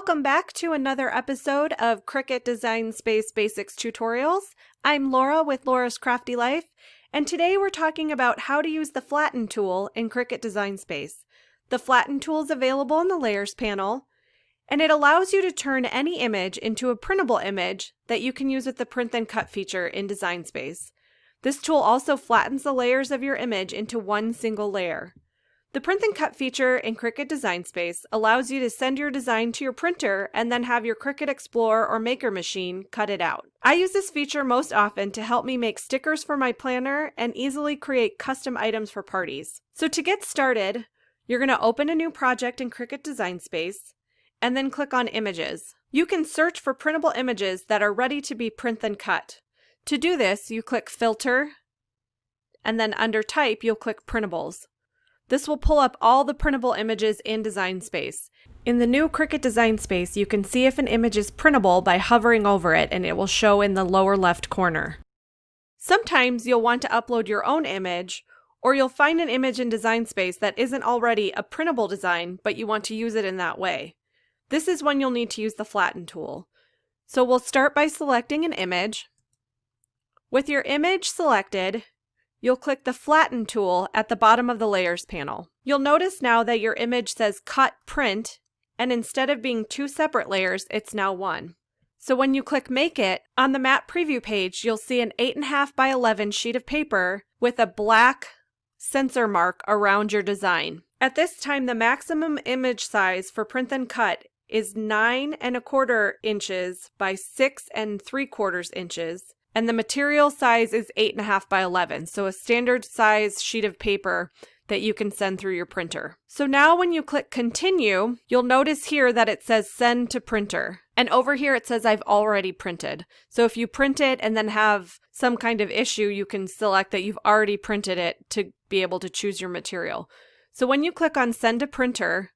Welcome back to another episode of Cricut Design Space Basics Tutorials. I'm Laura with Laura's Crafty Life, and today we're talking about how to use the Flatten tool in Cricut Design Space. The Flatten tool is available in the Layers panel, and it allows you to turn any image into a printable image that you can use with the Print Then Cut feature in Design Space. This tool also flattens the layers of your image into one single layer. The Print Then Cut feature in Cricut Design Space allows you to send your design to your printer and then have your Cricut Explorer or Maker machine cut it out. I use this feature most often to help me make stickers for my planner and easily create custom items for parties. So to get started, you're going to open a new project in Cricut Design Space and then click on Images. You can search for printable images that are ready to be print then cut. To do this, you click Filter, and then under Type, you'll click Printables. This will pull up all the printable images in Design Space. In the new Cricut Design Space, you can see if an image is printable by hovering over it, and it will show in the lower left corner. Sometimes you'll want to upload your own image, or you'll find an image in Design Space that isn't already a printable design, but you want to use it in that way. This is when you'll need to use the Flatten tool. So we'll start by selecting an image. With your image selected, you'll click the Flatten tool at the bottom of the Layers panel. You'll notice now that your image says Cut Print, and instead of being two separate layers, it's now one. So when you click Make It, on the map preview page, you'll see an 8.5 by 11 sheet of paper with a black sensor mark around your design. At this time, the maximum image size for Print Then Cut is 9.25 inches by 6.75 inches. And the material size is 8.5 by 11, so a standard size sheet of paper that you can send through your printer. So now when you click Continue, you'll notice here that it says Send to Printer. And over here it says I've already printed. So if you print it and then have some kind of issue, you can select that you've already printed it to be able to choose your material. So when you click on Send to Printer,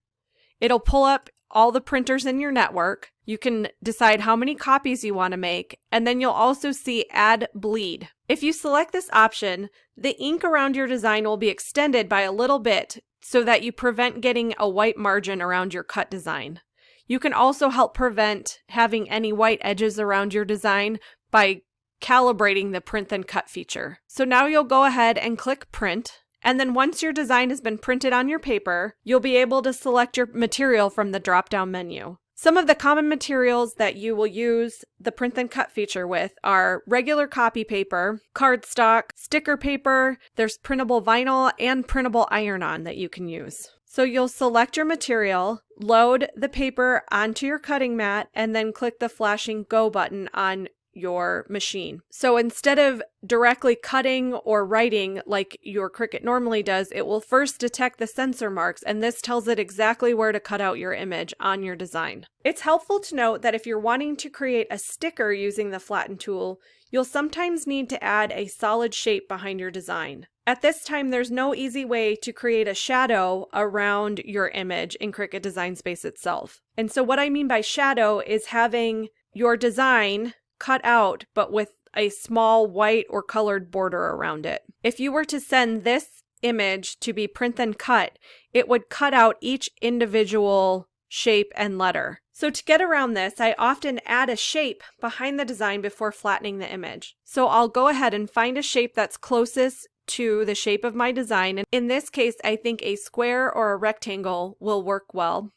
it'll pull up all the printers in your network. You can decide how many copies you want to make, and then you'll also see Add Bleed. If you select this option, the ink around your design will be extended by a little bit so that you prevent getting a white margin around your cut design. You can also help prevent having any white edges around your design by calibrating the Print Then Cut feature. So now you'll go ahead and click Print. And then once your design has been printed on your paper, you'll be able to select your material from the drop-down menu. Some of the common materials that you will use the Print Then Cut feature with are regular copy paper, cardstock, sticker paper, there's printable vinyl, and printable iron-on that you can use. So you'll select your material, load the paper onto your cutting mat, and then click the flashing Go button on your machine. So instead of directly cutting or writing like your Cricut normally does, it will first detect the sensor marks, and this tells it exactly where to cut out your image on your design. It's helpful to note that if you're wanting to create a sticker using the Flatten tool, you'll sometimes need to add a solid shape behind your design. At this time, there's no easy way to create a shadow around your image in Cricut Design Space itself. And so what I mean by shadow is having your design cut out, but with a small white or colored border around it. If you were to send this image to be Print Then Cut, it would cut out each individual shape and letter. So to get around this, I often add a shape behind the design before flattening the image. So I'll go ahead and find a shape that's closest to the shape of my design. And in this case, I think a square or a rectangle will work well.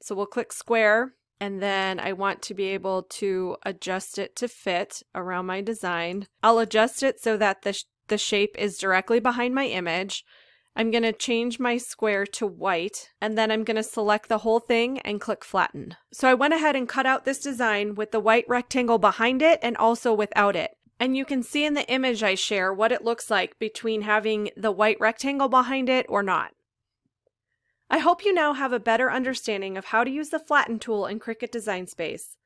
So we'll click Square. And then I want to be able to adjust it to fit around my design. I'll adjust it so that the shape is directly behind my image. I'm going to change my square to white, and then I'm going to select the whole thing and click Flatten. So I went ahead and cut out this design with the white rectangle behind it and also without it. And you can see in the image I share what it looks like between having the white rectangle behind it or not. I hope you now have a better understanding of how to use the Flatten tool in Cricut Design Space.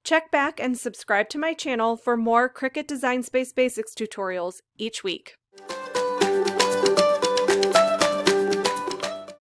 Check back and subscribe to my channel for more Cricut Design Space Basics tutorials each week.